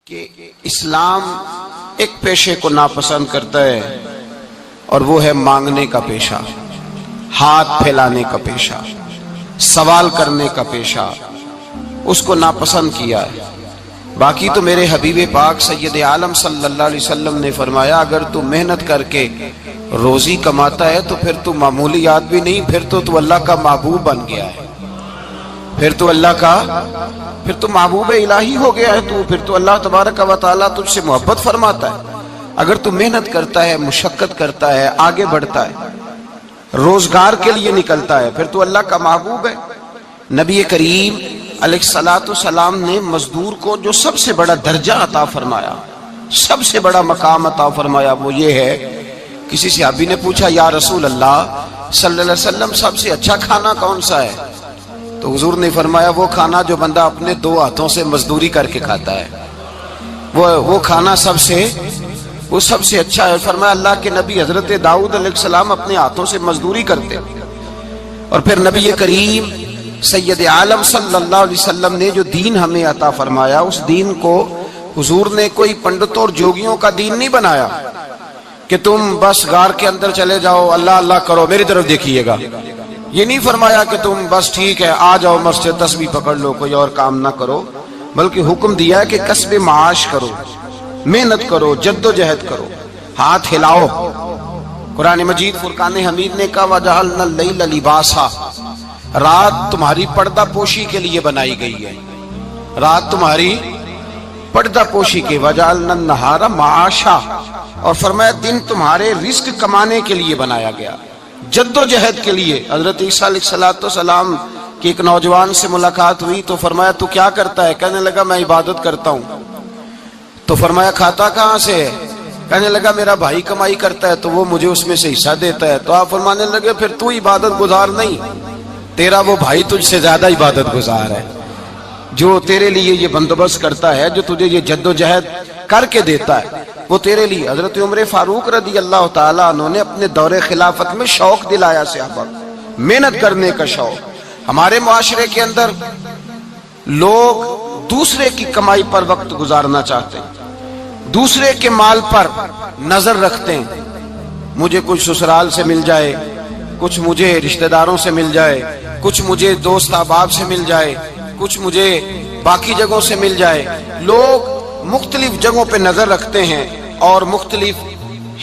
کہ اسلام ایک پیشے کو ناپسند کرتا ہے اور وہ ہے مانگنے کا پیشہ، ہاتھ پھیلانے کا پیشہ، سوال کرنے کا پیشہ، اس کو ناپسند کیا ہے۔ باقی تو میرے حبیب پاک سید عالم صلی اللہ علیہ وسلم نے فرمایا اگر تو محنت کر کے روزی کماتا ہے تو پھر تو معمولی آدمی نہیں، پھر تو اللہ کا محبوب بن گیا ہے، پھر تو محبوب الہی ہو گیا ہے، پھر تو اللہ تبارک و تعالیٰ تجھ سے محبت فرماتا ہے۔ اگر تو محنت کرتا ہے، مشقت کرتا ہے، آگے بڑھتا ہے، روزگار کے لیے نکلتا ہے، پھر تو اللہ کا محبوب ہے۔ نبی کریم علیہ السلام نے مزدور کو جو سب سے بڑا درجہ عطا فرمایا، سب سے بڑا مقام عطا فرمایا، وہ یہ ہے، کسی صحابی نے پوچھا یا رسول اللہ صلی اللہ علیہ وسلم سب سے اچھا کھانا کون سا ہے؟ تو حضور نے فرمایا وہ کھانا جو بندہ اپنے دو ہاتھوں سے مزدوری کر کے کھاتا ہے، وہ کھانا سب سے اچھا ہے۔ فرمایا اللہ کے نبی حضرت داؤد علیہ السلام اپنے ہاتھوں سے مزدوری کرتے، اور پھر نبی کریم سید عالم صلی اللہ علیہ وسلم نے جو دین ہمیں عطا فرمایا، اس دین کو حضور نے کوئی پنڈتوں اور جوگیوں کا دین نہیں بنایا کہ تم بس غار کے اندر چلے جاؤ، اللہ اللہ کرو، میری طرف دیکھیے گا۔ یہ نہیں فرمایا کہ تم بس ٹھیک ہے آ جاؤ مسجد تسبیح پکڑ لو، کوئی اور کام نہ کرو، بلکہ حکم دیا ہے کہ کسب معاش کرو، محنت کرو، جد و جہد کرو، ہاتھ ہلاؤ۔ قرآن مجید فرقان حمید نے کہا وَجَعَلْنَا اللَّيْلَ لِبَاسًا، رات تمہاری پردہ پوشی کے لیے بنائی گئی ہے، رات تمہاری پردہ پوشی کے، وَجَعَلْنَا النَّهَارَ مَعَاشًا، اور فرمایا دن تمہارے رزق کمانے کے لیے بنایا گیا، جد و جہد کے لیے۔ حضرت عیسیٰ علیہ السلام کی ایک نوجوان سے ملاقات ہوئی تو فرمایا تو کیا کرتا ہے؟ کہنے لگا میں عبادت کرتا ہوں۔ تو فرمایا کھاتا کہاں سے ہے؟ کہنے لگا میرا بھائی کمائی کرتا ہے تو وہ مجھے اس میں سے حصہ دیتا ہے۔ تو آپ فرمانے لگے پھر تو عبادت گزار نہیں، تیرا وہ بھائی تجھ سے زیادہ عبادت گزار ہے، جو تیرے لیے یہ بندوبست کرتا ہے، جو تجھے یہ جد و جہد کر کے دیتا ہے، وہ تیرے لیے۔ حضرت عمر فاروق رضی اللہ تعالیٰ عنہ نے اپنے دور خلافت میں شوق دلایا صحابہ، محنت کرنے کا شوق۔ ہمارے معاشرے کے اندر لوگ دوسرے کی کمائی پر وقت گزارنا چاہتے ہیں، دوسرے کے مال پر نظر رکھتے ہیں، مجھے کچھ سسرال سے مل جائے، کچھ مجھے رشتہ داروں سے مل جائے، کچھ مجھے دوست احباب سے مل جائے، کچھ مجھے باقی جگہوں سے مل جائے۔ لوگ مختلف جگہوں پہ نظر رکھتے ہیں اور مختلف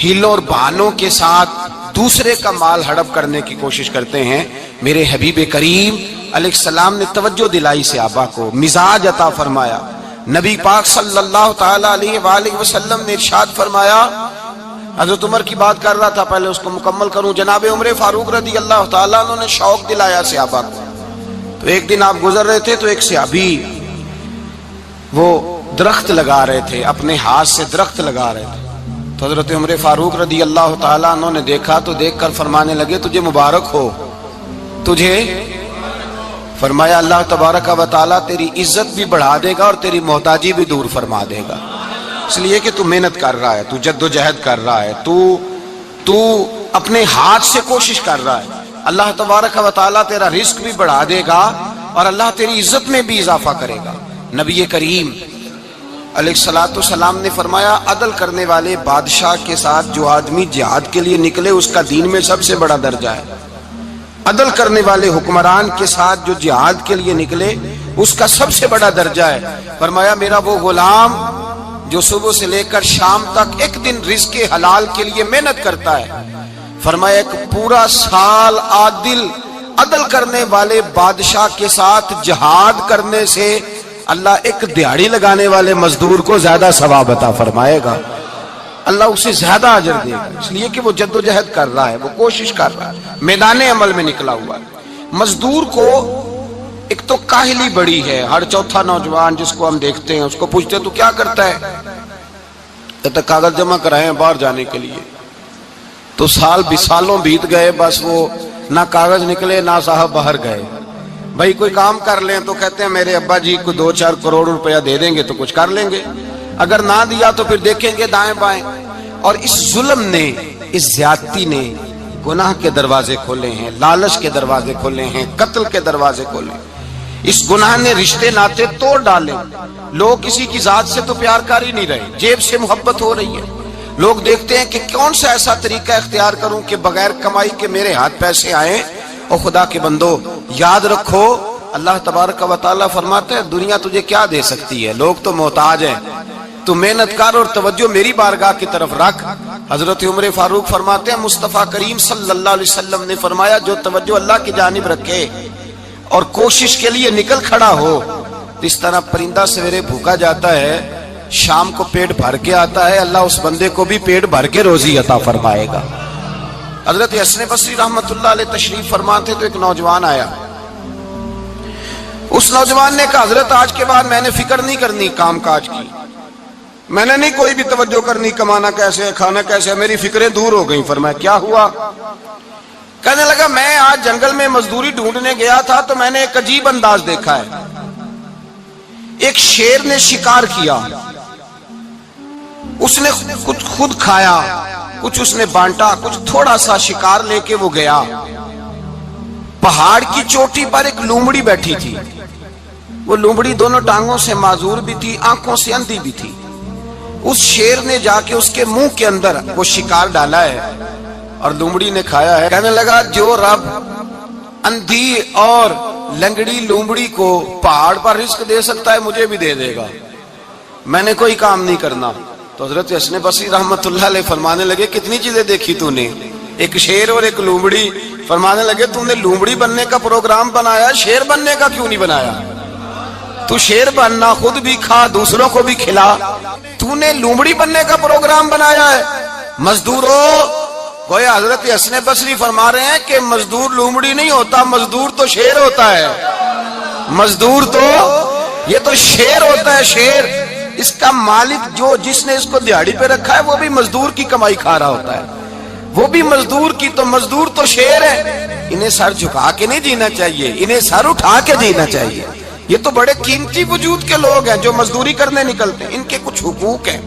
ہیلوں اور بہانوں کے ساتھ دوسرے کا مال ہڑپ کرنے کی کوشش کرتے ہیں۔ میرے حبیب کریم علیہ السلام نے توجہ دلائی صحابہ کو، مزاج عطا فرمایا۔ نبی پاک صلی اللہ تعالیٰ علیہ وآلہ وسلم نے ارشاد فرمایا، حضرت عمر کی بات کر رہا تھا، پہلے اس کو مکمل کروں۔ جناب عمر فاروق رضی اللہ تعالیٰ عنہ نے شوق دلایا صحابہ کو۔ تو ایک دن آپ گزر رہے تھے تو ایک صحابی وہ درخت لگا رہے تھے، اپنے ہاتھ سے درخت لگا رہے تھے۔ تو حضرت عمر فاروق رضی اللہ تعالیٰ عنہ نے دیکھا تو دیکھ کر فرمانے لگے تجھے مبارک ہو، تجھے فرمایا اللہ تبارک و تعالیٰ تیری عزت بھی بڑھا دے گا اور تیری محتاجی بھی دور فرما دے گا، اس لیے کہ تو محنت کر رہا ہے، تو جد و جہد کر رہا ہے، تو اپنے ہاتھ سے کوشش کر رہا ہے، اللہ تبارک و تعالیٰ تیرا رزق بھی بڑھا دے گا اور اللہ تیری عزت میں بھی اضافہ کرے گا۔ نبی کریم علیہ السلام نے فرمایا عدل کرنے والے بادشاہ کے ساتھ جو آدمی جہاد کے لیے نکلے اس کا دین میں سب سے بڑا درجہ ہے، عدل کرنے والے حکمران کے ساتھ جو جہاد کے لیے نکلے اس کا سب سے بڑا درجہ ہے۔ فرمایا میرا وہ غلام جو صبح سے لے کر شام تک ایک دن رزق حلال کے لیے محنت کرتا ہے، فرمایا ایک پورا سال عدل کرنے والے بادشاہ کے ساتھ جہاد کرنے سے اللہ ایک دیہڑی لگانے والے مزدور کو زیادہ ثواب عطا فرمائے گا، اللہ اسے زیادہ اجر دے گا، اس لیے کہ وہ جد و جہد کر رہا ہے، وہ کوشش کر رہا ہے، میدان عمل میں نکلا ہوا ہے۔ مزدور کو ایک تو کاہلی بڑی ہے، ہر چوتھا نوجوان جس کو ہم دیکھتے ہیں اس کو پوچھتے ہیں تو کیا کرتا ہے؟ کہتا کاغذ جمع کرائے باہر جانے کے لیے، تو سالوں بیت گئے، بس وہ نہ کاغذ نکلے نہ صاحب باہر گئے۔ بھائی کوئی کام کر لیں تو کہتے ہیں میرے ابا جی کو 2-4 کروڑ روپیہ دے دیں گے تو کچھ کر لیں گے، اگر نہ دیا تو پھر دیکھیں گے دائیں بائیں۔ اور اس ظلم نے، اس زیادتی نے گناہ کے دروازے کھولے ہیں، لالچ کے دروازے کھولے ہیں، قتل کے دروازے کھولے ہیں۔ اس گناہ نے رشتے ناتے توڑ ڈالے. لوگ کسی کی ذات سے تو پیار کر ہی نہیں رہے, جیب سے محبت ہو رہی ہے. لوگ دیکھتے ہیں کہ کون سا ایسا طریقہ اختیار کروں کہ بغیر کمائی کے میرے ہاتھ پیسے آئیں. اور خدا کے بندو یاد رکھو, اللہ تبارک و تعالیٰ فرماتا ہے دنیا تجھے کیا دے سکتی ہے, لوگ تو محتاج ہیں, تو محنت کر اور توجہ میری بارگاہ کی طرف رکھ. حضرت عمر فاروق فرماتے ہیں مصطفیٰ کریم صلی اللہ علیہ وسلم نے فرمایا جو توجہ اللہ کی جانب رکھے اور کوشش کے لیے نکل کھڑا ہو, اس طرح پرندہ سویرے بھوکا جاتا ہے شام کو پیٹ بھر کے آتا ہے, اللہ اس بندے کو بھی پیٹ بھر کے روزی عطا فرمائے گا. حضرت حسن بصری رحمت اللہ علیہ تشریف فرما تھے تو ایک نوجوان آیا. اس نوجوان نے کہا حضرت آج کے بعد میں نے فکر نہیں کرنی کام کاج کی, میں نے نہیں کوئی بھی توجہ کرنی کمانا کیسے ہے کھانا کیسے ہے, میری فکریں دور ہو گئیں. فرمایا کیا ہوا؟ کہنے لگا میں آج جنگل میں مزدوری ڈھونڈنے گیا تھا تو میں نے ایک عجیب انداز دیکھا ہے. ایک شیر نے شکار کیا, اس نے کچھ خود کھایا, کچھ اس نے بانٹا, کچھ تھوڑا سا شکار لے کے وہ گیا. پہاڑ کی چوٹی پر ایک لومڑی بیٹھی تھی, وہ لومڑی دونوں ٹانگوں سے معذور بھی تھی, آنکھوں سے اندھی بھی تھی. اس شیر نے جا کے اس کے منہ کے اندر وہ شکار ڈالا ہے اور لومڑی نے کھایا ہے. کہنے لگا جو رب اندھی اور لنگڑی لومڑی کو پہاڑ پر رزق دے سکتا ہے مجھے بھی دے دے گا, میں نے کوئی کام نہیں کرنا. تو حضرت حسن بصری رحمت اللہ علیہ فرمانے لگے کتنی چیزیں دیکھی تو نے, ایک شیر اور ایک لومڑی. فرمانے لگے تو نے لومڑی بننے کا پروگرام بنایا, شیر بننے کا کیوں نہیں بنایا؟ تو شیر بننا, خود بھی کھا دوسروں کو بھی کھلا, تو نے لومڑی بننے کا پروگرام بنایا ہے. مزدوروں گویا حضرت حسن بصری فرما رہے ہیں کہ مزدور لومڑی نہیں ہوتا, مزدور تو شیر ہوتا ہے. مزدور تو یہ تو شیر ہوتا ہے, شیر. اس کا مالک جو جس نے اس کو دیہڑی پہ رکھا ہے وہ بھی مزدور کی کمائی کھا رہا ہوتا ہے, وہ بھی مزدور کی. تو مزدور تو شیر ہے, انہیں سر جھکا کے نہیں جینا چاہیے, انہیں سر اٹھا کے جینا چاہیے. یہ تو بڑے قیمتی وجود کے لوگ ہیں جو مزدوری کرنے نکلتے ہیں, ان کے کچھ حقوق ہیں,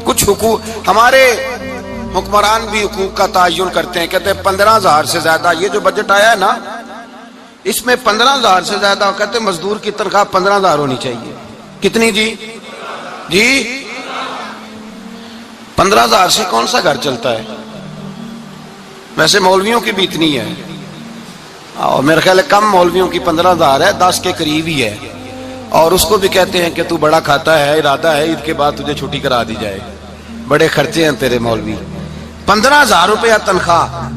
کچھ حقوق. ہمارے حکمران بھی حقوق کا تعین کرتے ہیں, کہتے ہیں 15,000 سے زیادہ, یہ جو بجٹ آیا ہے نا اس میں 15,000 سے زیادہ, کہتے ہیں مزدور کی تنخواہ 15,000 ہونی چاہیے. کتنی جی؟ 15,000 سے کون سا گھر چلتا ہے؟ ویسے مولویوں کی بھی اتنی ہے, اور میرے خیال ہے کم مولویوں کی 15,000 ہے, 10 کے قریب ہی ہے. اور اس کو بھی کہتے ہیں کہ تو بڑا کھاتا ہے, ارادہ ہے عید کے بعد تجھے چھٹی کرا دی جائے, بڑے خرچے ہیں تیرے مولوی. 15,000 روپیہ تنخواہ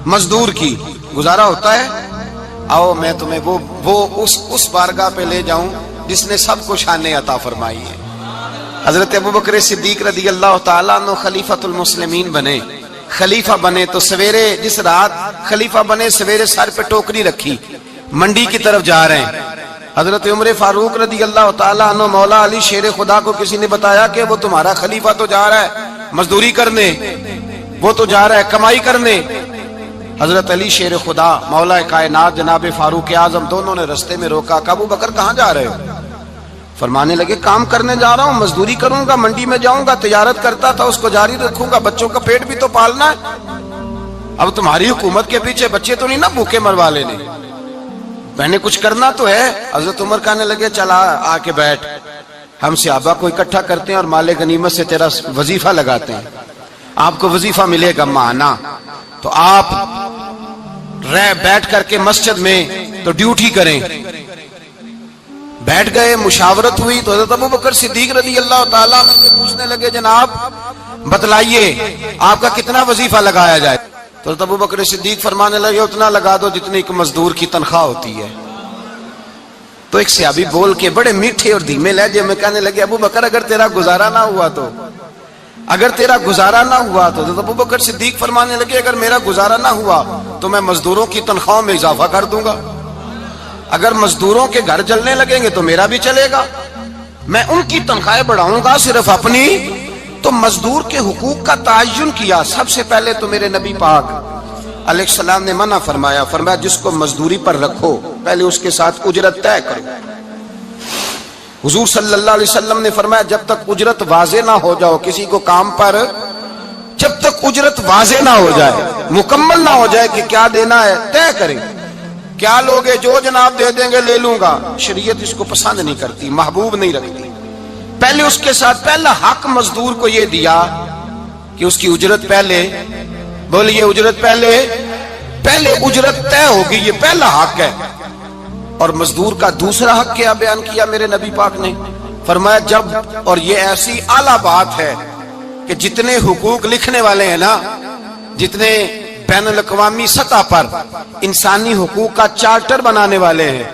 مزدور کی, گزارا ہوتا ہے؟ آؤ میں تمہیں وہ اس بارگاہ پہ لے جاؤں جس نے سب کو شانیں عطا فرمائی ہے. حضرت ابوبکر صدیق رضی اللہ تعالیٰ عنہ خلیفۃ المسلمین بنے. خلیفہ بنے تو سویرے جس رات خلیفہ بنے سویرے سر پہ ٹوکری رکھی, منڈی کی طرف جا رہے ہیں. حضرت عمر فاروق رضی اللہ تعالیٰ عنہ مولا علی شیر خدا کو کسی نے بتایا کہ وہ تمہارا خلیفہ تو جا رہا ہے مزدوری کرنے, وہ تو جا رہا ہے کمائی کرنے. حضرت علی شیر خدا مولا کائنات جناب فاروق اعظم دونوں نے رستے میں روکا. ابو بکر کہاں جا رہے ہو؟ فرمانے لگے کام کرنے جا رہا ہوں, مزدوری کروں گا, منڈی میں جاؤں گا, تجارت کرتا تھا اس کو جاری رکھوں گا, بچوں کا پیٹ بھی تو پالنا ہے. اب تمہاری حکومت کے پیچھے بچے تو نہیں نا بھوکے مروا لینے, میں نے کچھ کرنا تو ہے. حضرت عمر کہنے لگے چلا آ کے بیٹھ, ہم صحابہ کو اکٹھا کرتے ہیں اور مال غنیمت سے تیرا وظیفہ لگاتے ہیں, آپ کو وظیفہ ملے گا ماہانہ. تو آپ بیٹھ کر کے مسجد میں تو ڈیوٹی کریں. بیٹھ گئے, مشاورت ہوئی تو حضرت ابوبکر صدیق رضی اللہ تعالیٰ عنہ پوچھنے لگے جناب بتلائیے آپ کا کتنا وظیفہ لگایا جائے؟ تو حضرت ابوبکر صدیق فرمانے لگے اتنا لگا دو جتنی ایک مزدور کی تنخواہ ہوتی ہے. تو ایک صحابی بول کے بڑے میٹھے اور دھیمے لہجے میں کہنے لگے ابوبکر اگر تیرا گزارا نہ ہوا تو, اگر تیرا گزارا نہ ہوا تو. حضرت ابوبکر صدیق فرمانے لگے اگر میرا گزارا نہ ہوا تو میں مزدوروں کی تنخواہوں میں اضافہ کر دوں گا, اگر مزدوروں کے گھر جلنے لگیں گے تو میرا بھی چلے گا, میں ان کی تنخواہیں بڑھاؤں گا صرف اپنی. تو مزدور کے حقوق کا تعین کیا. سب سے پہلے تو میرے نبی پاک علیہ السلام نے منع فرمایا, فرمایا جس کو مزدوری پر رکھو پہلے اس کے ساتھ اجرت طے کرو. حضور صلی اللہ علیہ وسلم نے فرمایا جب تک اجرت واضح نہ ہو جاؤ کسی کو کام پر, جب تک اجرت واضح نہ ہو جائے, مکمل نہ ہو جائے کہ کیا دینا ہے, طے کریں کیا لوگے؟ جو جناب دے دیں گے لے لوں گا۔ شریعت اس کو پسند نہیں کرتی، محبوب نہیں رکھتی۔ پہلے اس کے ساتھ پہلا حق مزدور کو یہ دیا کہ اس کی اجرت پہلے، بولیے اجرت پہلے اجرت طے ہوگی، یہ پہلا حق ہے۔ اور مزدور کا دوسرا حق کیا بیان کیا میرے نبی پاک نے؟ فرمایا جب، اور یہ ایسی اعلیٰ بات ہے کہ جتنے حقوق لکھنے والے ہیں نا، جتنے بین الاقوامی سطح پر انسانی حقوق کا چارٹر بنانے والے ہیں،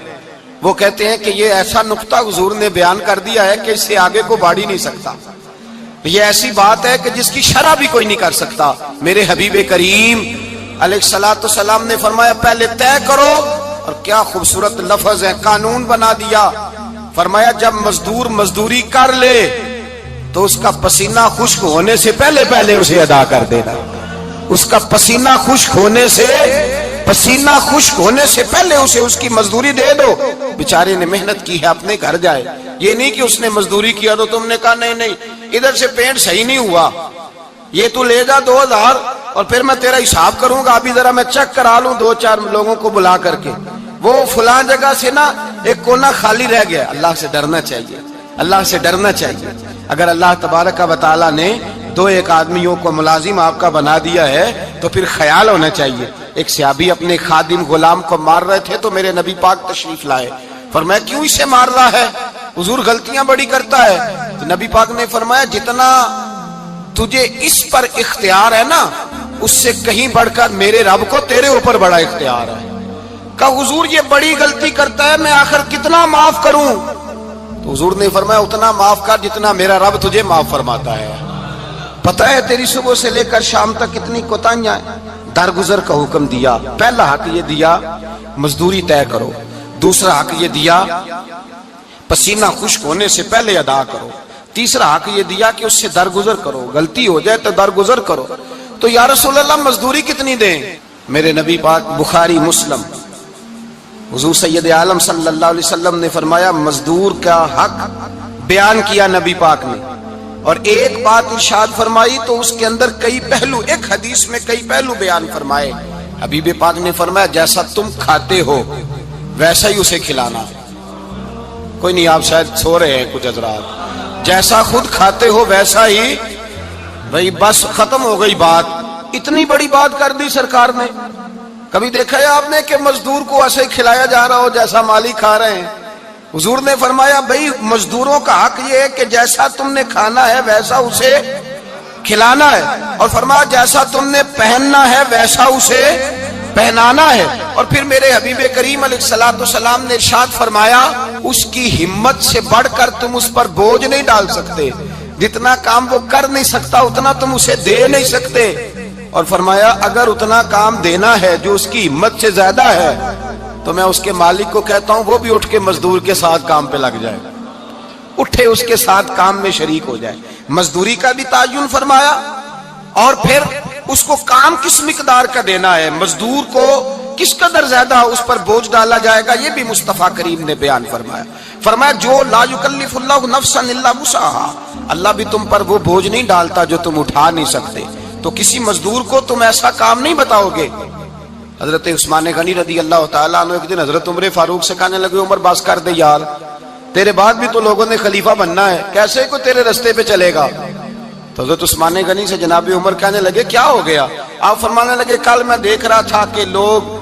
وہ کہتے ہیں کہ یہ ایسا نقطہ حضور نے بیان کر دیا ہے کہ اس سے آگے کو بڑھ ہی نہیں سکتا۔ یہ ایسی بات ہے کہ جس کی شرح بھی کوئی نہیں کر سکتا۔ میرے حبیب کریم علیہ الصلوۃ والسلام نے فرمایا پہلے طے کرو، اور کیا خوبصورت لفظ ہے، قانون بنا دیا۔ فرمایا جب مزدور مزدوری کر لے تو اس کا پسینہ خشک ہونے سے پہلے اسے ادا کر دینا۔ اس کا پسینہ خشک ہونے سے پہلے اسے اس کی مزدوری دے دو۔ بیچارے نے محنت کی ہے، اپنے گھر جائے۔ یہ نہیں کہ اس نے مزدوری کیا تو تم نے کہا نہیں ادھر سے پینٹ صحیح نہیں ہوا، یہ تو لے جا 2000 اور پھر میں تیرا حساب کروں گا، ابھی ذرا میں چیک کرا لوں 2-4 لوگوں کو بلا کر کے۔ وہ فلاں جگہ سے نا ایک کونا خالی رہ گیا۔ اللہ سے ڈرنا چاہیے، اللہ سے ڈرنا چاہیے۔ اگر اللہ تبارک و تعالی نے 2-1 آدمیوں کو ملازم آپ کا بنا دیا ہے تو پھر خیال ہونا چاہیے۔ ایک صحابی اپنے خادم غلام کو مار رہے تھے تو میرے نبی پاک تشریف لائے۔ فرمایا کیوں اسے مار رہا ہے؟ حضور غلطیاں بڑی کرتا ہے۔ تو نبی پاک نے فرمایا جتنا تجھے اس پر اختیار ہے نا، اس سے کہیں بڑھ کر میرے رب کو تیرے اوپر بڑا اختیار ہے۔ کہا حضور یہ بڑی غلطی کرتا ہے، میں آخر کتنا معاف کروں؟ تو حضور نے فرمایا اتنا معاف کر جتنا میرا رب تجھے معاف فرماتا ہے۔ پتہ ہے تیری صبح سے لے کر شام تک کتنی کوتاہیاں ہیں۔ درگزر کا حکم دیا۔ پہلا حق یہ دیا مزدوری طے کرو، دوسرا حق یہ دیا پسینہ خشک ہونے سے پہلے ادا کرو، تیسرا حق یہ دیا کہ اس سے درگزر کرو، غلطی ہو جائے تو درگزر کرو۔ تو یا رسول اللہ مزدوری کتنی دیں؟ میرے نبی پاک بخاری مسلم حضور سید عالم صلی اللہ علیہ وسلم نے فرمایا مزدور کا حق بیان کیا نبی پاک نے، اور ایک بات ارشاد فرمائی تو اس کے اندر کئی پہلو، ایک حدیث میں کئی پہلو بیان فرمائے۔ حبیب پاک نے فرمایا جیسا تم کھاتے ہو ویسا ہی اسے کھلانا۔ کوئی نہیں، آپ شاید سو رہے ہیں کچھ حضرات۔ جیسا خود کھاتے ہو ویسا ہی، بھئی بس ختم ہو گئی بات۔ اتنی بڑی بات کر دی سرکار نے۔ کبھی دیکھا ہے آپ نے کہ مزدور کو ایسے ہی کھلایا جا رہا ہو جیسا مالک کھا رہے ہیں؟ حضور نے فرمایا بھئی مزدوروں کا حق یہ ہے کہ جیسا تم نے کھانا ہے ویسا اسے کھلانا ہے، اور فرمایا جیسا تم نے پہننا ہے ویسا اسے پہنانا ہے۔ اور پھر میرے حبیب کریم علیہ الصلوۃ والسلام نے ارشاد فرمایا اس کی ہمت سے بڑھ کر تم اس پر بوجھ نہیں ڈال سکتے، جتنا کام وہ کر نہیں سکتا اتنا تم اسے دے نہیں سکتے۔ اور فرمایا اگر اتنا کام دینا ہے جو اس کی ہمت سے زیادہ ہے تو میں اس کے مالک کو کہتا ہوں وہ بھی اٹھ کے مزدور کے ساتھ کام پہ لگ جائے، اٹھے اس کے ساتھ کام میں شریک ہو جائے۔ مزدوری کا بھی تعین فرمایا، اور پھر اس کو کام کس مقدار کا دینا ہے، مزدور کو کس قدر زیادہ اس پر بوجھ ڈالا جائے گا، یہ بھی مصطفیٰ کریم نے بیان فرمایا۔ فرمایا جو لا یکلف اللہ نفسا الا وسعہا، اللہ بھی تم پر وہ بوجھ نہیں ڈالتا جو تم اٹھا نہیں سکتے، تو کسی مزدور کو تم ایسا کام نہیں بتاؤ گے۔ حضرت عثمان غنی رضی اللہ تعالیٰ عنہ ایک دن حضرت عمر فاروق سے کہنے لگے عمر بس کر دے یار، تیرے بعد بھی تو لوگوں نے خلیفہ بننا ہے، کیسے کوئی تیرے رستے پہ چلے گا؟ تو حضرت عثمان غنی سے جناب عمر کہنے لگے کیا ہو گیا؟ آپ فرمانے لگے کل میں دیکھ رہا تھا کہ لوگ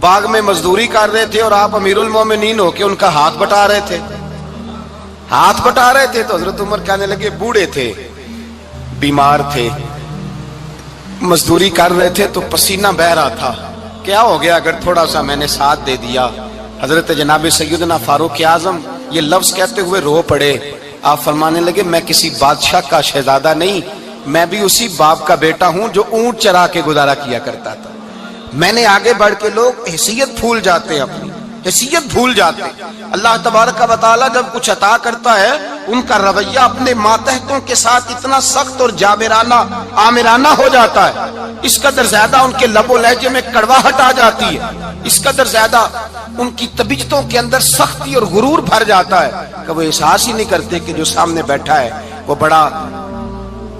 باغ میں مزدوری کر رہے تھے اور آپ امیر المومنین ہو کے ان کا ہاتھ بٹا رہے تھے، ہاتھ بٹا رہے تھے۔ تو حضرت عمر کہنے لگے بوڑھے تھے، بیمار تھے، مزدوری کر رہے تھے تو پسینہ بہہ رہا تھا، کیا ہو گیا اگر تھوڑا سا میں نے ساتھ دے دیا؟ حضرت جناب سیدنا فاروق اعظم یہ لفظ کہتے ہوئے رو پڑے۔ آپ فرمانے لگے میں کسی بادشاہ کا شہزادہ نہیں، میں بھی اسی باپ کا بیٹا ہوں جو اونٹ چرا کے گزارا کیا کرتا تھا۔ میں نے آگے بڑھ کے لوگ حیثیت بھول جاتے ہیں، اپنی حیثیت بھول جاتے ہیں۔ اللہ تبارک و تعالیٰ جب کچھ عطا کرتا ہے ان کا رویہ اپنے ماتحتوں کے ساتھ اتنا سخت اور جابرانہ آمرانہ ہو جاتا ہے، اس قدر زیادہ ان کے لب و لہجے میں کڑواہٹ آ جاتی ہے، اس قدر زیادہ ان کی طبیعتوں کے اندر سختی اور غرور بھر جاتا ہے کہ وہ احساس ہی نہیں کرتے کہ جو سامنے بیٹھا ہے وہ بڑا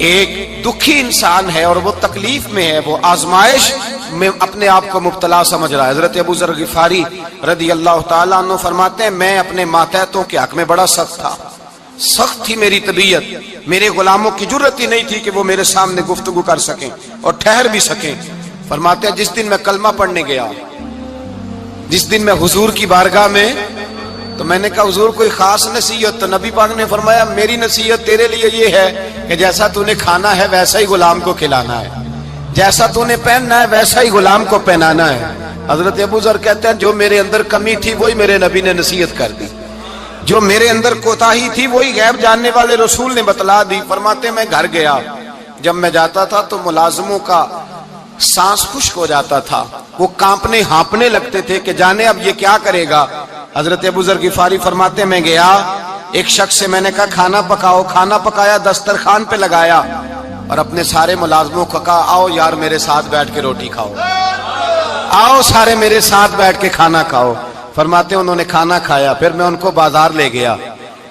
ایک دکھی انسان ہے اور وہ تکلیف میں ہے، وہ آزمائش میں اپنے آپ کو مبتلا سمجھ رہا ہے۔ حضرت ابو ذر غفاری رضی اللہ تعالیٰ عنہ فرماتے ہیں میں اپنے ماتحتوں کے حق میں بڑا سخت تھا، سخت تھی میری طبیعت، میرے غلاموں کی جرت ہی نہیں تھی کہ وہ میرے سامنے گفتگو کر سکیں اور ٹھہر بھی سکیں۔ فرماتے ہیں جس دن میں کلمہ پڑھنے گیا، جس دن میں حضور کی بارگاہ میں، تو میں نے کہا حضور کوئی خاص نصیحت؟ تو نبی پاک نے فرمایا میری نصیحت تیرے لیے یہ ہے کہ جیسا تو نے کھانا ہے ویسا ہی غلام کو کھلانا ہے، جیسا تو نے پہننا ہے ویسا ہی غلام کو پہنانا ہے۔ حضرت ابو ذر کہتے ہیں جو میرے اندر کمی تھی وہی میرے نبی نے نصیحت کر دی، جو میرے اندر کوتاہی تھی وہی غیب جاننے والے رسول نے بتلا دی۔ فرماتے میں گھر گیا، جب میں جاتا تھا تو ملازموں کا سانس خشک ہو جاتا تھا، وہ کانپنے ہانپنے لگتے تھے کہ جانے اب یہ کیا کرے گا۔ حضرت ابو ذر غفاری فرماتے میں گیا، ایک شخص سے میں نے کہا کھانا پکاؤ، کھانا پکایا، دسترخوان پہ لگایا اور اپنے سارے ملازموں کو کہا آؤ یار میرے ساتھ بیٹھ کے روٹی کھاؤ، آؤ سارے میرے ساتھ بیٹھ کے کھانا کھاؤ۔ فرماتے انہوں نے کھانا کھایا، پھر میں ان کو بازار لے گیا،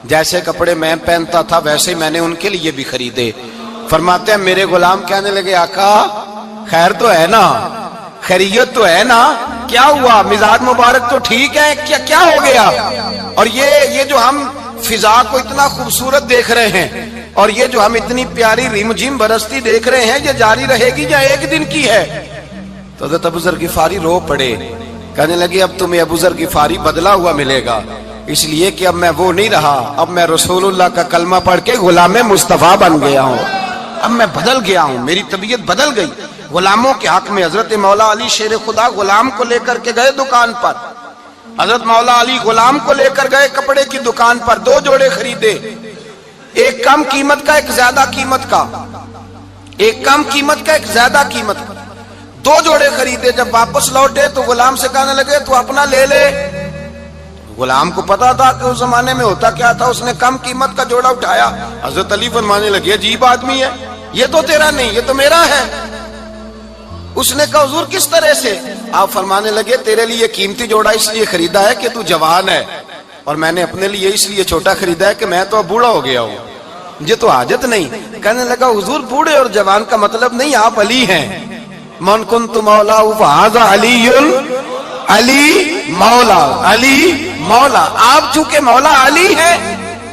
جیسے کپڑے میں پہنتا تھا ویسے میں نے ان کے لیے بھی خریدے۔ فرماتے ہیں میرے غلام کہنے لگے آقا خیر تو ہے نا، خیریت تو ہے نا، کیا ہوا؟ مزاج مبارک تو ٹھیک ہے، کیا ہو گیا؟ اور یہ جو ہم فضا کو اتنا خوبصورت دیکھ رہے ہیں اور یہ جو ہم اتنی پیاری ریم جھم برستی دیکھ رہے ہیں، یہ جاری رہے گی یا ایک دن کی ہے؟ تو حضرت ابو ذر غفاری رو پڑے، کہنے لگے اب تمہیں ابو ذر غفاری بدلا ہوا ملے گا، اس لیے کہ اب میں وہ نہیں رہا، اب میں رسول اللہ کا کلمہ پڑھ کے غلام مصطفیٰ بن گیا ہوں، اب میں بدل گیا ہوں، میری طبیعت بدل گئی۔ غلاموں کے حق میں حضرت مولا علی شیر خدا غلام کو لے کر کے گئے دکان پر، حضرت مولا علی غلام کو لے کر گئے کپڑے کی دکان پر، 2 جوڑے خریدے، ایک کم قیمت کا ایک زیادہ قیمت کا، ایک کم قیمت کا ایک زیادہ قیمت کا، 2 جوڑے خریدے۔ جب واپس لوٹے تو غلام سے کہنے لگے تو اپنا لے لے۔ غلام کو پتا تھا کہ اس زمانے میں ہوتا کیا تھا، اس نے کم قیمت کا جوڑا اٹھایا۔ حضرت علی فرمانے لگے عجیب آدمی ہے، یہ تو تیرا نہیں یہ تو میرا ہے۔ اس نے کہا حضور کس طرح سے؟ آپ فرمانے لگے تیرے لیے قیمتی جوڑا اس لیے خریدا ہے کہ تو جوان ہے، اور میں نے اپنے لیے اس لیے چھوٹا خریدا ہے کہ میں تو اب بوڑھا ہو گیا ہوں، مجھے تو حاجت نہیں۔ کہنے لگا حضور بوڑھے اور جوان کا مطلب نہیں، آپ علی ہیں، من کنت مولا فہذا علی علی مولا، علی مولا، آپ چونکہ مولا علی ہیں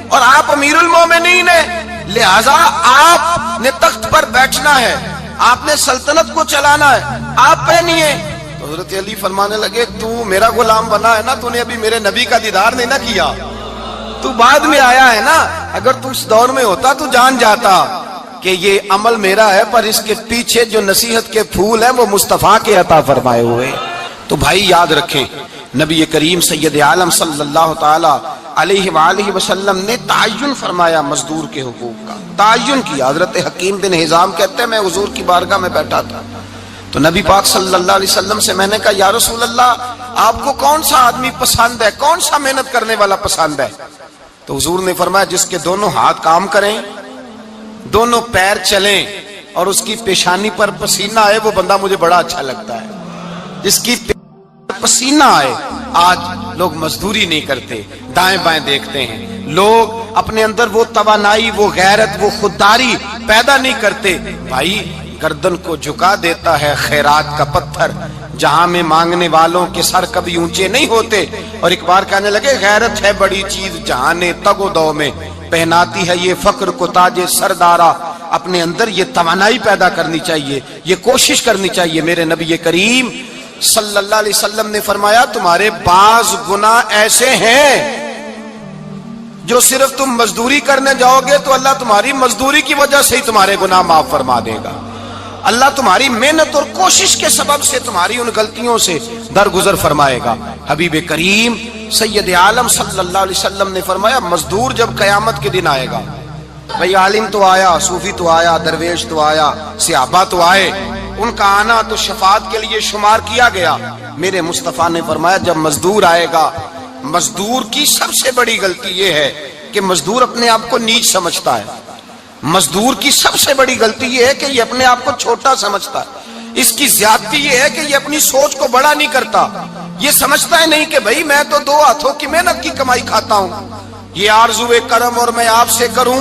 اور آپ امیر المومنین ہیں، لہذا آپ نے تخت پر بیٹھنا ہے، آپ نے سلطنت کو چلانا ہے، آپ پہ نہیں ہے۔ تو حضرت علی فرمانے لگے تو میرا غلام بنا ہے نا، تو نے ابھی میرے نبی کا دیدار نہیں نہ کیا، تو بعد میں آیا ہے نا، اگر تو اس دور میں ہوتا تو جان جاتا کہ یہ عمل میرا ہے، پر اس کے پیچھے جو نصیحت کے پھول ہیں وہ مصطفیٰ کے عطا فرمائے ہوئے۔ تو بھائی یاد رکھیں نبی کریم سید عالم صلی اللہ تعالی علیہ وآلہ وسلم نے تعین فرمایا مزدور کے حقوق کا، تعین کیا۔ حضرت حکیم بن حزام کہتے ہیں میں حضور کی بارگاہ میں بیٹھا تھا تو نبی پاک صلی اللہ علیہ وسلم سے میں نے کہا یا رسول اللہ آپ کو کون سا آدمی پسند ہے، کون سا محنت کرنے والا پسند ہے؟ تو حضور نے فرمایا جس کے دونوں ہاتھ کام کریں، دونوں پیر چلیں اور اس کی پیشانی پر پسینہ آئے، وہ بندہ مجھے بڑا اچھا لگتا ہے۔ جس کی پسینہ آئے، آج لوگ مزدوری نہیں کرتے، دائیں بائیں دیکھتے ہیں، لوگ اپنے اندر وہ توانائی، وہ غیرت، وہ خودداری پیدا نہیں کرتے۔ بھائی گردن کو جھکا دیتا ہے خیرات کا پتھر، جہاں میں مانگنے والوں کے سر کبھی اونچے نہیں ہوتے۔ اور ایک بار کہنے لگے غیرت ہے بڑی چیز جہاں نے تگ و دو میں، پہناتی ہے یہ فقر کو تاج سردارا۔ اپنے اندر یہ توانائی پیدا کرنی چاہیے، یہ کوشش کرنی چاہیے۔ میرے نبی کریم صلی اللہ علیہ وسلم نے فرمایا تمہارے بعض گناہ ایسے ہیں جو صرف تم مزدوری کرنے جاؤ گے تو اللہ تمہاری مزدوری کی وجہ سے ہی تمہارے گناہ معاف فرما دے گا، اللہ تمہاری محنت اور کوشش کے سبب سے تمہاری ان غلطیوں سے درگزر فرمائے گا۔ حبیب کریم سید عالم صلی اللہ علیہ وسلم نے فرمایا مزدور جب قیامت کے دن آئے گا، بھئی عالم تو آیا، صوفی تو آیا، درویش تو آیا، صحابہ تو آئے، ان کا آنا تو شفاعت کے لیے شمار کیا گیا۔ میرے مصطفیٰ نے فرمایا جب مزدور آئے گا، مزدور کی سب سے بڑی غلطی یہ ہے کہ مزدور اپنے آپ کو نیچ سمجھتا ہے، مزدور کی سب سے بڑی غلطی یہ ہے کہ یہ اپنے آپ کو چھوٹا سمجھتا ہے، اس کی زیادتی یہ ہے کہ یہ اپنی سوچ کو بڑا نہیں کرتا، یہ سمجھتا ہے نہیں کہ بھئی میں تو 2 ہاتھوں کی محنت کی کمائی کھاتا ہوں، یہ آرزو کرم اور میں آپ سے کروں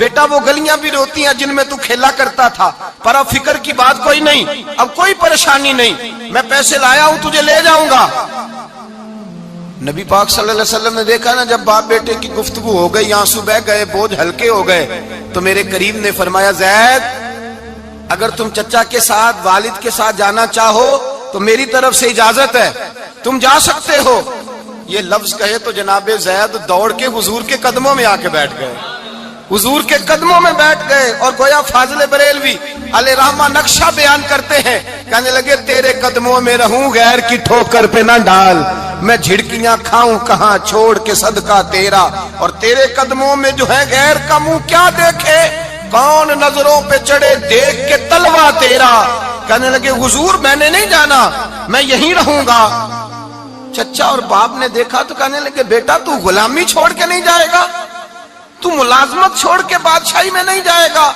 بیٹا وہ گلیاں بھی روتی ہیں جن میں تو کھیلا کرتا تھا، پر اب فکر کی بات کوئی نہیں، اب کوئی پریشانی نہیں، میں پیسے لایا ہوں تجھے لے جاؤں گا۔ نبی پاک صلی اللہ علیہ وسلم نے دیکھا نا جب باپ بیٹے کی گفتگو ہو گئی، آنسو بہ گئے، بوجھ ہلکے ہو گئے، تو میرے قریب نے فرمایا زید اگر تم چچا کے ساتھ والد کے ساتھ جانا چاہو تو میری طرف سے اجازت ہے، تم جا سکتے ہو۔ یہ لفظ کہے تو جناب زید دوڑ کے حضور کے قدموں میں آ کے بیٹھ گئے، حضور کے قدموں میں بیٹھ گئے، اور گویا فاضل بریلوی علیہ رحمہ نقشہ بیان کرتے ہیں، کہنے لگے تیرے قدموں میں رہوں غیر کی ٹھوکر پہ نہ ڈال، میں جھڑکیاں کھاؤں کہاں چھوڑ کے صدقہ تیرا، اور تیرے قدموں میں جو ہے غیر کا منہ کیا دیکھے، کون نظروں پہ چڑھے دیکھ کے تلوا تیرا۔ کہنے لگے حضور میں نے نہیں جانا، میں یہیں رہوں گا۔ چچا اور باپ نے دیکھا تو کہنے لگے بیٹا تو غلامی چھوڑ کے نہیں جائے گا، تو ملازمت چھوڑ کے بادشاہی میں نہیں جائے گا۔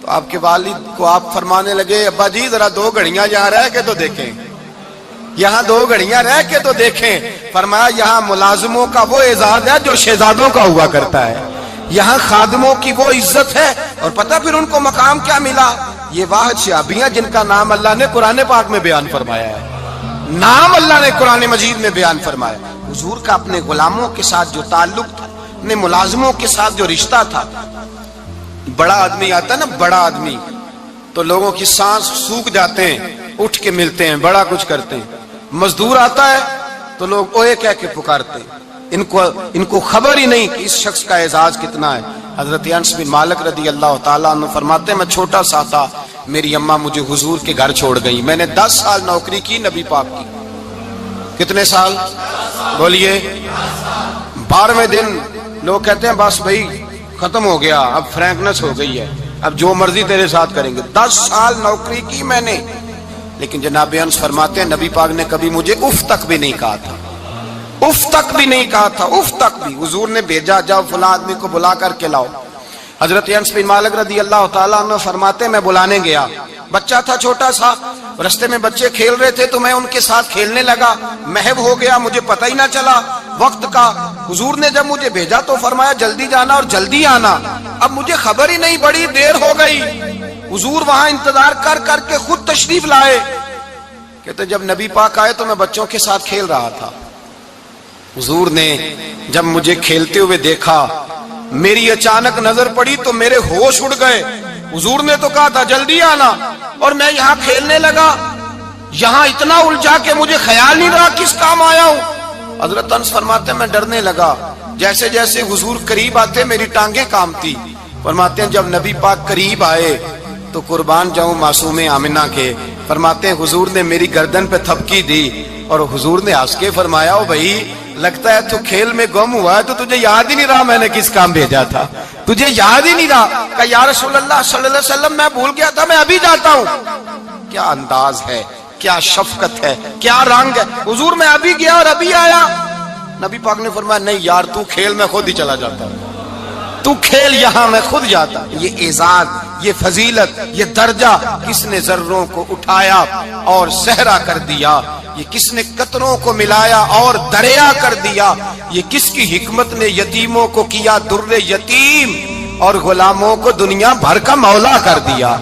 تو آپ کے والد کو آپ فرمانے لگے ابا جی ذرا 2 گھڑیاں یہاں رہ کے تو دیکھیں، یہاں 2 گھڑیاں رہ کے تو دیکھیں۔ فرمایا یہاں ملازموں کا وہ اعزاز ہے جو شہزادوں کا ہوا کرتا ہے، یہاں خادموں کی وہ عزت ہے، اور پتہ پھر ان کو مقام کیا ملا، یہ واحد شعبیاں جن کا نام اللہ نے قرآن پاک میں بیان فرمایا ہے، نام اللہ نے قرآن مجید میں بیان فرمایا۔ حضور کا اپنے غلاموں کے ساتھ جو تعلق تھا، اپنے ملازموں کے ساتھ جو رشتہ تھا، بڑا آدمی آتا ہے نا، بڑا آدمی تو لوگوں کی سانس سوکھ جاتے ہیں، اٹھ کے ملتے ہیں، بڑا کچھ کرتے ہیں۔ مزدور آتا ہے تو لوگ اوے کہہ کے پکارتے ہیں، ان کو خبر ہی نہیں کہ اس شخص کا اعزاز کتنا ہے۔ حضرت انس بن مالک رضی اللہ تعالیٰ عنہ فرماتے ہیں میں چھوٹا سا تھا، میری اماں مجھے حضور کے گھر چھوڑ گئی، میں نے 10 سال نوکری کی نبی پاک کی۔ کتنے سال بولیے؟ 12ویں دن لوگ کہتے ہیں بس بھائی ختم ہو گیا، اب فرینکنس ہو گئی ہے، اب جو مرضی تیرے ساتھ کریں گے۔ 10 سال نوکری کی میں نے، لیکن جناب انس فرماتے ہیں نبی پاک نے کبھی مجھے اف تک بھی نہیں کہا تھا، اف تک بھی نہیں کہا تھا، اف تک بھی۔ حضور نے بھیجا جاؤ فلاں آدمی کو بلا کر کے لاؤ۔ حضرت انس بن مالک رضی اللہ تعالیٰ عنہ فرماتے ہیں میں بلانے گیا، بچہ تھا چھوٹا سا، رستے میں بچے کھیل رہے تھے تو میں ان کے ساتھ کھیلنے لگا، محو ہو گیا، مجھے پتہ ہی نہ چلا وقت کا۔ حضور نے جب مجھے بھیجا تو فرمایا جلدی جانا اور جلدی آنا، اب مجھے خبر ہی نہیں، بڑی دیر ہو گئی۔ حضور وہاں انتظار کر کر کے خود تشریف لائے، کہتے جب نبی پاک آئے تو میں بچوں کے ساتھ کھیل رہا تھا، حضور نے جب مجھے کھیلتے ہوئے دیکھا، میری اچانک نظر پڑی تو میرے ہوش اڑ گئے۔ حضور نے تو کہا تھا جلدی آنا، اور میں یہاں کھیلنے لگا، یہاں اتنا الجھا کہ مجھے خیال نہیں رہا کس کام آیا ہوں۔ حضرت انس فرماتے ہیں میں ڈرنے لگا، جیسے جیسے حضور قریب آتے میری ٹانگیں کانپتی۔ فرماتے ہیں جب نبی پاک قریب آئے تو قربان جاؤں معصوم آمنہ کے، فرماتے ہیں حضور نے میری گردن پہ تھپکی دی، اور حضور نے ہنس کے فرمایا او بھائی لگتا ہے تو کھیل میں گم ہوا ہے تو تجھے یاد ہی نہیں رہا میں نے کس کام بھیجا تھا، تجھے یاد ہی نہیں رہا۔ کہا یا رسول اللہ صلی اللہ علیہ وسلم میں بھول گیا تھا، میں ابھی جاتا ہوں۔ کیا انداز ہے، کیا شفقت ہے، کیا رنگ ہے۔ حضور میں ابھی گیا اور ابھی آیا۔ نبی پاک نے فرمایا نہیں یار تو کھیل میں خود ہی چلا جاتا، تو کھیل یہاں میں خود جاتا۔ یہ اعزاز، یہ فضیلت، یہ درجہ کس نے ذروں کو اٹھایا اور صحرا کر دیا، یہ کس نے قطروں کو ملایا اور دریا کر دیا، یہ کس کی حکمت نے یتیموں کو کیا در یتیم اور غلاموں کو دنیا بھر کا مولا کر دیا،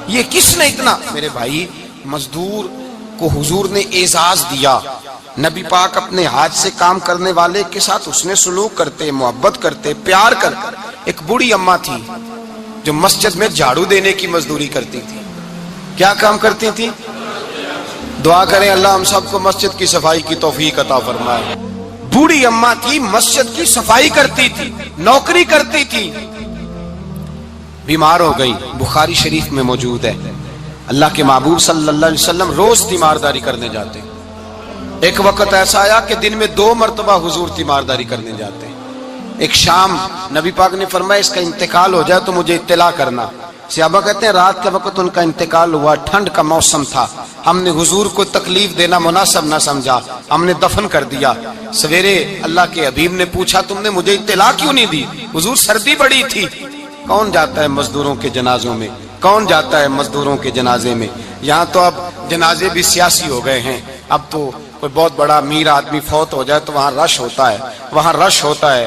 یہ کس نے اتنا۔ میرے بھائی مزدور کو حضور نے اعزاز دیا، نبی پاک اپنے ہاتھ سے کام کرنے والے کے ساتھ اس نے سلوک کرتے، محبت کرتے، پیار کرتے۔ ایک بوڑھی اماں تھی جو مسجد میں جھاڑو دینے کی مزدوری کرتی تھی۔ کیا کام کرتی تھی؟ دعا کریں اللہ ہم سب کو مسجد کی صفائی کی توفیق عطا فرمائے۔ بوڑھی اماں تھی، مسجد کی صفائی کرتی تھی، نوکری کرتی تھی، بیمار ہو گئی، بخاری شریف میں موجود ہے۔ اللہ کے محبوب صلی اللہ علیہ وسلم روز تیمارداری کرنے جاتے۔ ایک وقت ایسا آیا کہ دن میں 2 مرتبہ حضور تیمارداری کرنے جاتے۔ ایک شام نبی پاک نے فرمایا اس کا انتقال ہو جائے تو مجھے اطلاع کرنا۔ صحابہ کہتے ہیں رات کے وقت ان کا انتقال ہوا، ٹھنڈ کا موسم تھا، ہم نے حضور کو تکلیف دینا مناسب نہ سمجھا، ہم نے دفن کر دیا۔ سویرے اللہ کے حبیب نے پوچھا تم نے مجھے اطلاع کیوں نہیں دی؟ حضور سردی بڑی تھی۔ کون جاتا ہے مزدوروں کے جنازوں میں؟ کون جاتا ہے مزدوروں کے جنازے میں؟ یہاں تو اب جنازے بھی سیاسی ہو گئے ہیں، اب تو کوئی بہت بڑا امیر آدمی فوت ہو جائے تو وہاں رش ہوتا ہے، وہاں رش ہوتا ہے۔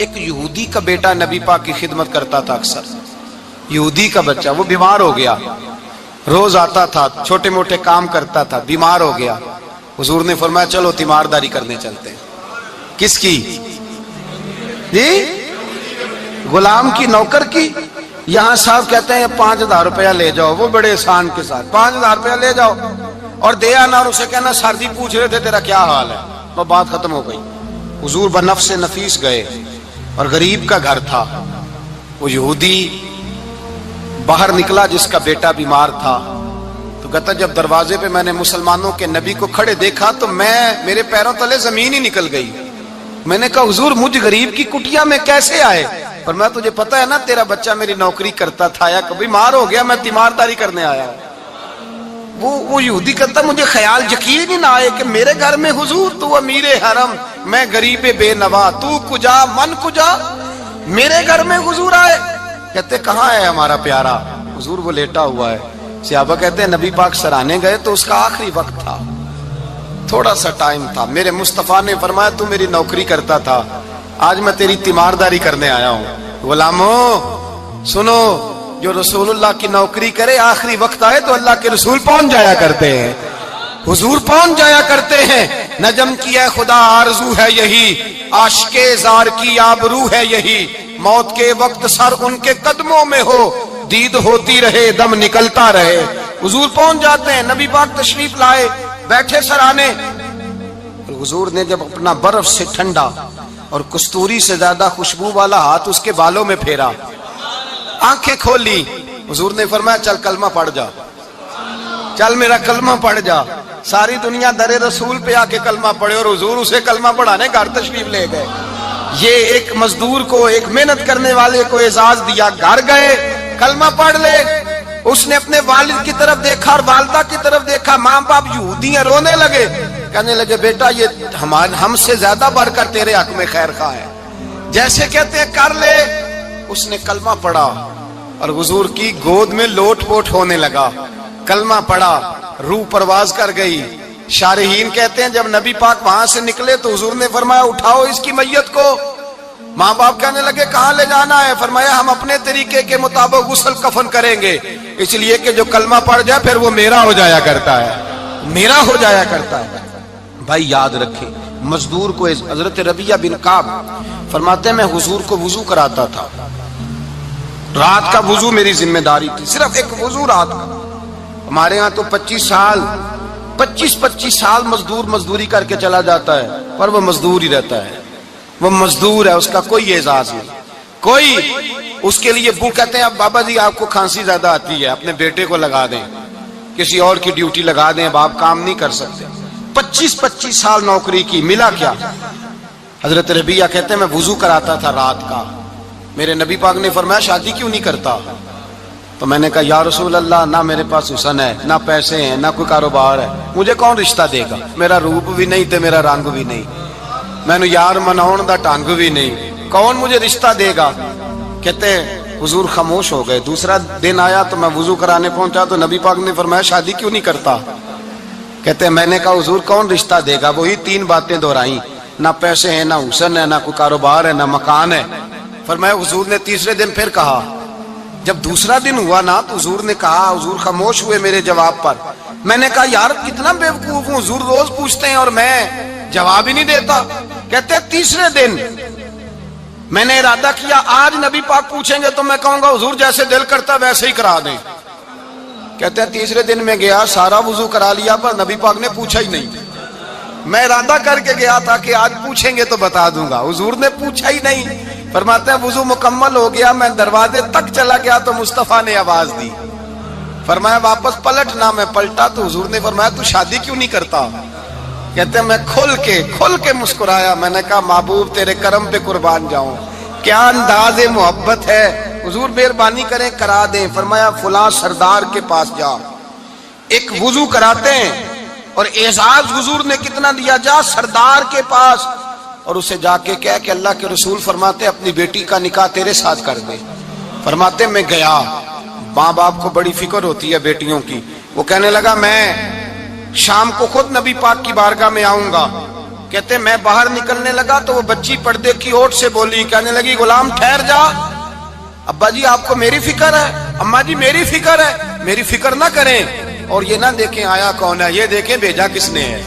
ایک یہودی کا بیٹا نبی پاک کی خدمت کرتا تھا اکثر. یہودی کا بچہ، وہ بیمار ہو گیا، روز آتا تھا، چھوٹے موٹے کام کرتا تھا، بیمار ہو گیا. حضور نے فرمایا چلو تیمارداری کرنے چلتے ہیں. کس کی؟ جی غلام کی، نوکر کی. یہاں صاحب کہتے ہیں 5,000 روپیہ لے جاؤ، وہ بڑے احسان کے ساتھ 5,000 روپیہ لے جاؤ اور دے آنا، اور اسے کہنا سردی پوچھ رہے تھے تیرا کیا حال ہے، تو بات ختم ہو گئی. حضور بنفس نفیس گئے اور غریب کا گھر تھا. وہ یہودی باہر نکلا جس کا بیٹا بیمار تھا، تو کہتا جب دروازے پہ میں نے مسلمانوں کے نبی کو کھڑے دیکھا تو میرے پیروں تلے زمین ہی نکل گئی. میں نے کہا حضور مجھ غریب کی کٹیا میں کیسے آئے؟ پر میں تجھے پتا ہے نا تیرا بچہ میری نوکری کرتا تھا، یا کبھی بیمار ہو گیا، میں تیمارداری کرنے آیا. وہ یہودی کہتا مجھے خیال یقین ہی نہ آئے کہ میرے گھر میں حضور، تو امیر حرم، میں غریب بے نوا، تو کجا من کجا، میرے گھر میں حضور آئے. کہتے کہاں ہے ہمارا پیارا؟ حضور وہ لیٹا ہوا ہے. صحابہ کہتے ہیں نبی پاک سرانے گئے تو اس کا آخری وقت تھا، تھوڑا سا ٹائم تھا. میرے مصطفیٰ نے فرمایا تو میری نوکری کرتا تھا، آج میں تیری تیمارداری کرنے آیا ہوں. غلاموں سنو، جو رسول اللہ کی نوکری کرے آخری وقت آئے تو اللہ کے رسول پہنچ جایا کرتے ہیں، حضور پہنچ جایا کرتے ہیں. نجم کی ہے خدا آرزو ہے یہی، عاشق زار کی آبرو ہے یہی، موت کے وقت سر ان کے قدموں میں ہو، دید ہوتی رہے دم نکلتا رہے. حضور پہنچ جاتے ہیں. نبی پاک تشریف لائے، بیٹھے سرانے. حضور نے جب اپنا برف سے ٹھنڈا اور کستوری سے زیادہ خوشبو والا ہاتھ اس کے بالوں میں پھیرا، آنکھیں کھولی، حضور نے فرمایا چل کلمہ پڑھ جا، چل میرا کلمہ پڑھ جا. ساری دنیا در رسول پہ آ کے کلمہ پڑھے اور حضور اسے کلمہ پڑھانے گھر تشریف لے گئے. یہ ایک مزدور کو، ایک محنت کرنے والے کو اعزاز دیا. گھر گئے، کلمہ پڑھ لے. اس نے اپنے والد کی طرف دیکھا اور والدہ کی طرف دیکھا. ماں باپ یہودی ہیں، رونے لگے، کہنے لگے بیٹا یہ ہم سے زیادہ بڑھ کر تیرے حق میں خیر خواہ ہے، جیسے کہتے ہیں کر لے. اس نے کلمہ پڑھا اور حضور کی گود میں لوٹ پوٹ ہونے لگا. کلمہ پڑھا، روح پرواز کر گئی. شارحین کہتے ہیں جب نبی پاک وہاں سے نکلے تو حضور نے فرمایا اٹھاؤ اس کی میت کو. ماں باپ کہنے لگے کہاں لے جانا ہے؟ فرمایا ہم اپنے طریقے کے مطابق غسل کفن کریں گے، اس لیے کہ جو کلمہ پڑھ جائے پھر وہ میرا ہو جایا کرتا ہے، میرا ہو جایا کرتا ہے. بھائی یاد رکھیں، مزدور کو حضرت ربیعہ بن کعب فرماتے ہیں میں حضور کو وضو کراتا تھا. رات کا وضو میری ذمہ داری تھی، صرف ایک وضو رات کا. ہمارے ہاں تو 25 سال مزدور مزدوری کر کے چلا جاتا ہے، پر وہ مزدور ہی رہتا ہے، وہ مزدور ہے، اس کا کوئی اعزاز نہیں. کوئی اس کے لیے وہ کہتے ہیں اب بابا جی آپ کو کھانسی زیادہ آتی ہے، اپنے بیٹے کو لگا دیں، کسی اور کی ڈیوٹی لگا دیں، اب آپ کام نہیں کر سکتے. 25 سال نوکری کی، ملا کیا؟ حضرت ربیعہ کہتے ہیں میں وضو کراتا تھا رات کا. میرے نبی پاک نے فرمایا شادی کیوں نہیں کرتا؟ تو میں نے کہا یا رسول اللہ نہ میرے پاس حسن ہے، نہ پیسے ہیں، نہ کوئی کاروبار ہے، مجھے کون رشتہ دے گا؟ میرا روپ بھی نہیں تے میرا رنگ بھی نہیں، میں نے یار مناؤن دا ٹانگ بھی نہیں، کون مجھے رشتہ دے گا؟ کہتے ہیں حضور خاموش ہو گئے. دوسرا دن آیا تو میں وضو کرانے پہنچا تو نبی پاک نے فرمایا شادی کیوں نہیں کرتا؟ کہتے ہیں میں نے کہا حضور کون رشتہ دے گا؟ وہی 3 باتیں دہرائیں، نہ پیسے ہیں، نہ حسن ہے، نہ کوئی کاروبار ہے، نہ مکان ہے. فرمایا حضور نے تیسرے دن پھر کہا. جب دوسرا دن ہوا نا تو حضور نے کہا، حضور خاموش ہوئے میرے جواب پر. میں نے کہا یار کتنا بیوقوف ہوں، حضور روز پوچھتے ہیں اور میں جواب ہی نہیں دیتا. کہتے ہیں تیسرے دن میں نے ارادہ کیا آج نبی پاک پوچھیں گے تو میں کہوں گا حضور جیسے دل کرتا ویسے ہی کرا دیں. کہتے ہیں تیسرے دن میں گیا، سارا وضو کرا لیا پر نبی پاک نے پوچھا ہی نہیں. میں ارادہ کر کے گیا تھا کہ آج پوچھیں گے تو بتا دوں گا، حضور نے پوچھا ہی نہیں. فرماتے ہیں وضو مکمل ہو گیا، میں دروازے تک چلا گیا تو مصطفیٰ نے آواز دی. فرمایا واپس پلٹنا، میں پلٹا تو حضور نے فرمایا تو شادی کیوں نہیں کرتا؟ کہتے ہیں میں کھل کے مسکرایا. میں نے کہا محبوب تیرے کرم پہ قربان جاؤں، کیا انداز محبت ہے، حضور مہربانی کریں کرا دیں. فرمایا فلاں سردار کے پاس جا. ایک وضو کراتے ہیں اور اعزاز حضور نے کتنا دیا، جا سردار کے پاس اور اسے جا کے کہہ کہ اللہ کے رسول فرماتے اپنی بیٹی کا نکاح تیرے ساتھ کر دے. فرماتے میں گیا. ماں باپ کو بڑی فکر ہوتی ہے بیٹیوں کی. وہ کہنے لگا میں شام کو خود نبی پاک کی بارگاہ میں آؤں گا. کہتے میں باہر نکلنے لگا تو وہ بچی پردے کی اوٹ سے بولی, کہنے لگی غلام ٹھہر جا, ابا جی آپ کو میری فکر ہے, اماں جی میری فکر ہے, میری فکر نہ کریں اور یہ نہ دیکھیں آیا کون ہے, یہ دیکھیں بھیجا کس نے ہے.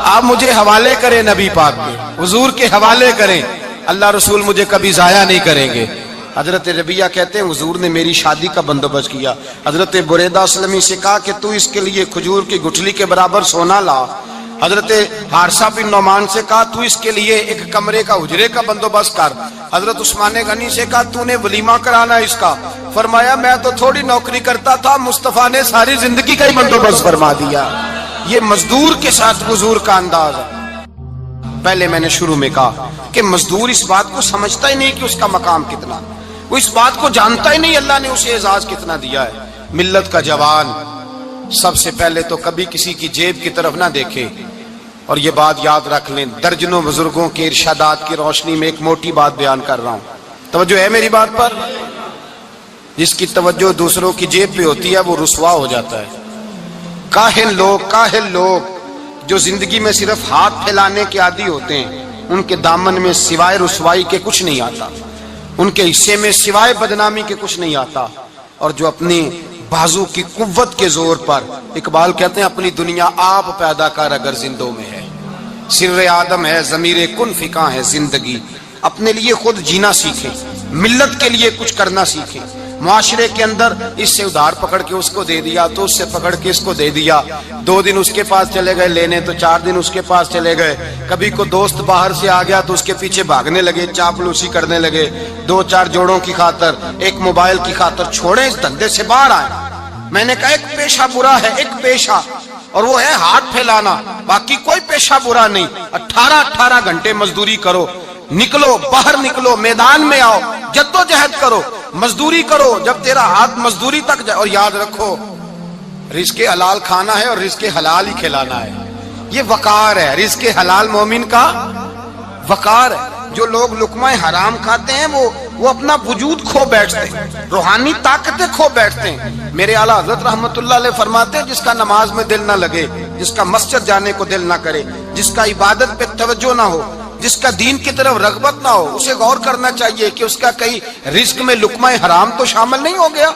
آپ مجھے حوالے کریں نبی پاک کے, حضور کے حوالے کریں, اللہ رسول مجھے کبھی ضائع نہیں کریں گے. حضرت ربیہ کہتے ہیں حضور نے میری شادی کا بندوبست کیا. حضرت بریدہ اسلمی سے کہا کہ تو اس کے لیے کھجور کی گٹھلی کے برابر سونا لا. حضرت حارثہ بن نعمان سے کہا تو اس کے لیے ایک کمرے کا حجرے کا بندوبست کر. حضرت عثمان غنی سے کہا تو نے ولیمہ کرانا اس کا. فرمایا میں تو تھوڑی نوکری کرتا تھا, مصطفیٰ نے ساری زندگی کا ہی بندوبست فرما دیا. یہ مزدور کے ساتھ حضور کا انداز ہے. پہلے میں نے شروع میں کہا کہ مزدور اس بات کو سمجھتا ہی نہیں کہ اس کا مقام کتنا, وہ اس بات کو جانتا ہی نہیں اللہ نے اسے اعزاز کتنا دیا ہے. ملت کا جوان سب سے پہلے تو کبھی کسی کی جیب کی طرف نہ دیکھے. اور یہ بات یاد رکھ لیں, درجنوں بزرگوں کے ارشادات کی روشنی میں ایک موٹی بات بیان کر رہا ہوں. توجہ ہے میری بات پر؟ جس کی توجہ دوسروں کی جیب پہ ہوتی ہے وہ رسوا ہو جاتا ہے. کاہل لوگ جو زندگی میں صرف ہاتھ پھیلانے کے عادی ہوتے ہیں, ان کے دامن میں سوائے رسوائی کے کچھ نہیں آتا, ان کے حصے میں سوائے بدنامی کے کچھ نہیں آتا. اور جو اپنی بازو کی قوت کے زور پر, اقبال کہتے ہیں اپنی دنیا آپ پیدا کر اگر زندوں میں ہے, سر آدم ہے ضمیر کن فکاں ہے زندگی. اپنے لیے خود جینا سیکھیں, ملت کے لیے کچھ کرنا سیکھیں. معاشرے کے اندر اس سے ادھار پکڑ کے اس کو دے دیا, تو اس سے پکڑ کے اس کو دے دیا. 2 دن اس کے پاس چلے گئے لینے, تو 4 دن اس کے پاس چلے گئے. کبھی کو دوست باہر سے آ گیا تو اس کے پیچھے بھاگنے لگے, چاپلوسی کرنے لگے. 2-4 جوڑوں کی خاطر, ایک موبائل کی خاطر چھوڑیں اس دھندے سے باہر آئیں. میں نے کہا ایک پیشہ برا ہے, ایک پیشہ, اور وہ ہے ہاتھ پھیلانا. باقی کوئی پیشہ برا نہیں. 18 گھنٹے مزدوری کرو, نکلو باہر, نکلو میدان میں آؤ, جدوجہد کرو, مزدوری کرو جب تیرا ہاتھ مزدوری تک جائے. اور یاد رکھو رزق حلال کھانا ہے اور رزق حلال ہی کھلانا ہے. یہ وقار ہے, رزق حلال مومن کا وقار ہے. جو لوگ لقمہ حرام کھاتے ہیں وہ اپنا وجود کھو بیٹھتے ہیں, روحانی طاقتیں کھو بیٹھتے ہیں. میرے اعلیٰ حضرت رحمت اللہ علیہ فرماتے ہیں جس کا نماز میں دل نہ لگے, جس کا مسجد جانے کو دل نہ کرے, جس کا عبادت پہ توجہ نہ ہو, جس کا دین کی طرف رغبت نہ ہو, اسے غور کرنا چاہیے کہ اس کا کئی رزق میں لقمہ حرام تو شامل نہیں ہو گیا.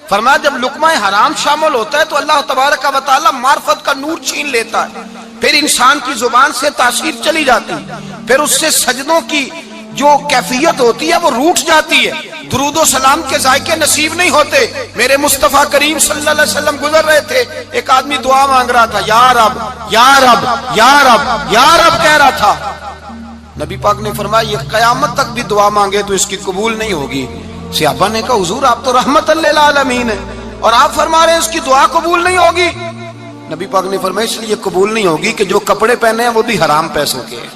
فرمایا جب لقمہ حرام شامل ہوتا ہے تو اللہ تبارک و تعالی معرفت کا نور چھین لیتا ہے, پھر انسان کی زبان سے تاثیر چلی جاتی ہے, پھر اس سے سجدوں کی جو کیفیت ہوتی ہے وہ روٹ جاتی ہے, درود و سلام کے ذائقے نصیب نہیں ہوتے. میرے مصطفیٰ کریم صلی اللہ علیہ وسلم گزر رہے تھے, ایک آدمی دعا مانگ رہا تھا, یا رب یا رب یا رب یا رب کہہ رہا تھا. نبی پاک نے فرمایا یہ قیامت تک بھی دعا مانگے تو اس کی قبول نہیں ہوگی. صحابہ نے کہا حضور آپ تو رحمت للعالمین ہیں اور آپ فرما رہے ہیں اس کی دعا قبول نہیں ہوگی. نبی پاک نے فرمایا اس لیے قبول نہیں ہوگی کہ جو کپڑے پہنے ہیں وہ بھی حرام پیسوں کے ہیں,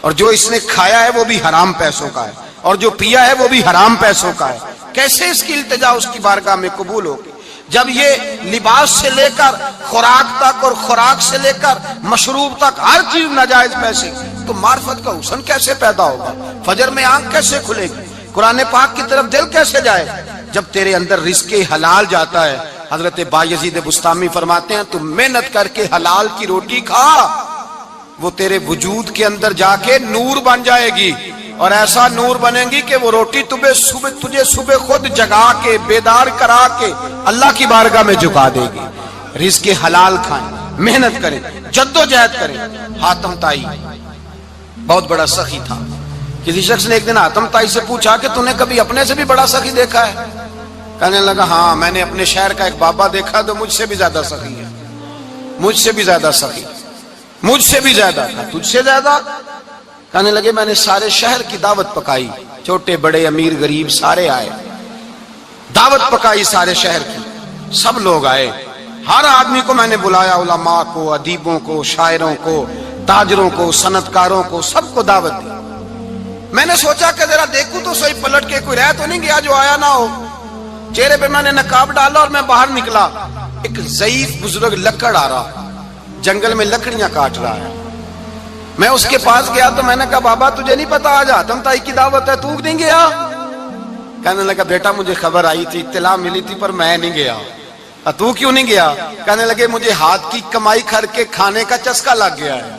اور جو اس نے کھایا ہے وہ بھی حرام پیسوں کا ہے, اور جو پیا ہے وہ بھی حرام پیسوں کا ہے. کیسے اس کی التجا اس کی بارگاہ میں قبول ہوگی جب یہ لباس سے لے کر خوراک تک اور خوراک سے لے کر مشروب تک ہر چیز ناجائز پیسے. تو معرفت کا حسن کیسے پیدا ہوگا, فجر میں آنکھ کیسے کھلے گی, قرآن پاک کی طرف دل کیسے جائے جب تیرے اندر رزق حلال جاتا ہے. حضرت بایزید بستامی فرماتے ہیں تو محنت کر کے حلال کی روٹی کھا, وہ تیرے وجود کے اندر جا کے نور بن جائے گی, اور ایسا نور بنے گی کہ وہ روٹی تجھے صبح خود جگا کے بیدار کرا کے اللہ کی بارگاہ میں جھکا دے گی. رزق حلال کھائیں, محنت کریں, جدوجہد کریں. حاتم طائی بہت بڑا سخی تھا. کسی شخص نے ایک دن حاتم طائی سے پوچھا کہ تو نے کبھی اپنے سے بھی بڑا سخی دیکھا ہے؟ کہنے لگا ہاں میں نے اپنے شہر کا ایک بابا دیکھا تو مجھ سے بھی زیادہ سخی ہے, مجھ سے بھی زیادہ سخی, مجھ سے بھی زیادہ تھا, تجھ سے زیادہ. کہنے لگے میں نے سارے شہر کی دعوت پکائی, چھوٹے بڑے امیر غریب سارے آئے, دعوت پکائی سارے شہر کی, سب لوگ آئے, ہر آدمی کو میں نے بلایا, علماء کو, ادیبوں کو, شاعروں کو, تاجروں کو, صنعت کاروں کو, سب کو دعوت دی. میں نے سوچا کہ ذرا دیکھوں تو صحیح پلٹ کے کوئی رہ تو نہیں گیا جو آیا نہ ہو. چہرے پہ میں نے نقاب ڈالا اور میں باہر نکلا. ایک ضعیف بزرگ لکڑ آ رہا, جنگل میں لکڑیاں کاٹ رہا ہے. میں اس کے پاس گیا تو میں نے کہا بابا تجھے نہیں پتا آج حاتم طائی کی دعوت ہے, تو نہیں گیا؟ کہنے لگا بیٹا مجھے خبر آئی تھی, اطلاع ملی تھی, پر میں نہیں گیا. تو کیوں نہیں گیا؟ کہنے لگے مجھے ہاتھ کی کمائی کر کے کھانے کا چسکا لگ گیا ہے.